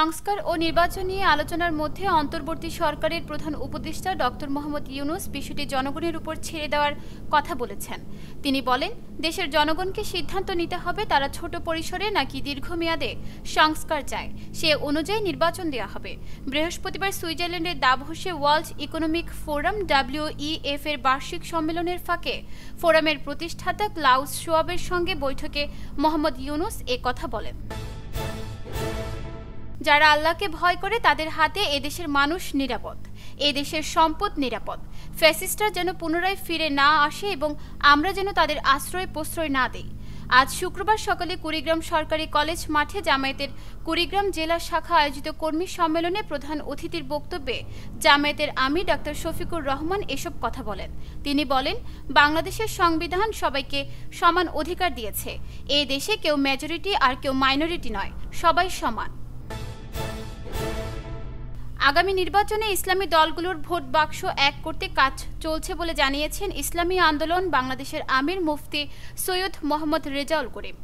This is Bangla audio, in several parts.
সংস্কার ও নির্বাচন নিয়ে আলোচনার মধ্যে অন্তর্বর্তী সরকারের প্রধান উপদেষ্টা ডক্টর মোহাম্মদ ইউনূস বিষয়টি জনগণের উপর ছেড়ে দেওয়ার কথা বলেছেন। তিনি বলেন, দেশের জনগণকে সিদ্ধান্ত নিতে হবে তারা ছোট পরিসরে নাকি দীর্ঘমেয়াদে সংস্কার চায়, সে অনুযায়ী নির্বাচন দেওয়া হবে। বৃহস্পতিবার সুইজারল্যান্ডের দাভোসে ওয়ার্ল্ড ইকোনমিক ফোরাম WEF এর বার্ষিক সম্মেলনের ফাঁকে ফোরামের প্রতিষ্ঠাতা ক্লাউস শোয়াবের সঙ্গে বৈঠকে মোহাম্মদ ইউনূস এ কথা বলেন। যারা আল্লাহকে ভয় করে তাদের হাতে এদেশের মানুষ নিরাপদ, এদেশের সম্পদ নিরাপদ। ফ্যাসিস্টরা যেন পুনরায় ফিরে না আসে এবং আমরা যেন তাদের আশ্রয় প্রশ্রয় না দেই। আজ শুক্রবার সকালে কুড়িগ্রাম সরকারি কলেজ মাঠে জামায়াতের কুড়িগ্রাম জেলা শাখা আয়োজিত কর্মী সম্মেলনে প্রধান অতিথির বক্তব্যে জামায়াতের আমির ডাক্তার শফিকুর রহমান এসব কথা বলেন। তিনি বলেন, বাংলাদেশের সংবিধান সবাইকে সমান অধিকার দিয়েছে। এই দেশে কেউ মেজরিটি আর কেউ মাইনরিটি নয়, সবাই সমান। আগামী নির্বাচনে ইসলামী দলগুলোর ভোট বাক্স এক করতে কাজ চলছে বলে জানিয়েছেন ইসলামী আন্দোলন বাংলাদেশের আমির মুফতি সৈয়দ মোহাম্মদ রেজাউল করিম।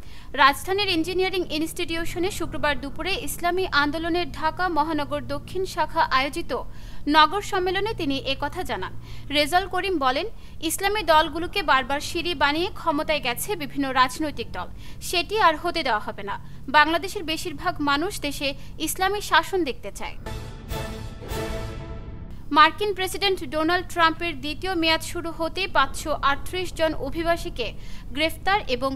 রাজধানীর ইঞ্জিনিয়ারিং ইনস্টিটিউশনে শুক্রবার দুপুরে ইসলামী আন্দোলনের ঢাকা মহানগর দক্ষিণ শাখা আয়োজিত নগর সম্মেলনে তিনি একথা জানান। রেজাউল করিম বলেন, ইসলামী দলগুলোকে বারবার সিঁড়ি বানিয়ে ক্ষমতায় গেছে বিভিন্ন রাজনৈতিক দল, সেটি আর হতে দেওয়া হবে না। বাংলাদেশের বেশিরভাগ মানুষ দেশে ইসলামী শাসন দেখতে চায়। মার্কিন প্রেসিডেন্ট ডোনাল্ড ট্রাম্পের দ্বিতীয় মেয়াদ শুরু হতে 538 জন অভিবাসীকে গ্রেফতার এবং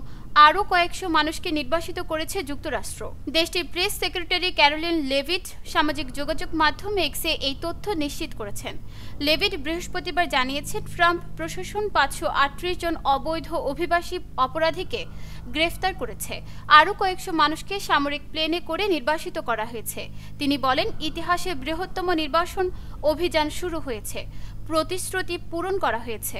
আরও কয়েকশো মানুষকে নির্বাসিত করেছে যুক্তরাষ্ট্র। দেশটির প্রেস সেক্রেটারি ক্যারোলিন লেভিট সামাজিক যোগাযোগ মাধ্যম এক্সে এই তথ্য নিশ্চিত করেছেন। লেভিট বৃহস্পতিবার জানিয়েছেন, ট্রাম্প প্রশাসন 538 জন অবৈধ অভিবাসী অপরাধীকে গ্রেফতার করেছে। আরও কয়েকশো মানুষকে সামরিক প্লেনে করে নির্বাসিত করা হয়েছে। তিনি বলেন, ইতিহাসে বৃহত্তম নির্বাসন অভিযান শুরু হয়েছে, প্রতিশ্রুতি পূরণ করা হয়েছে।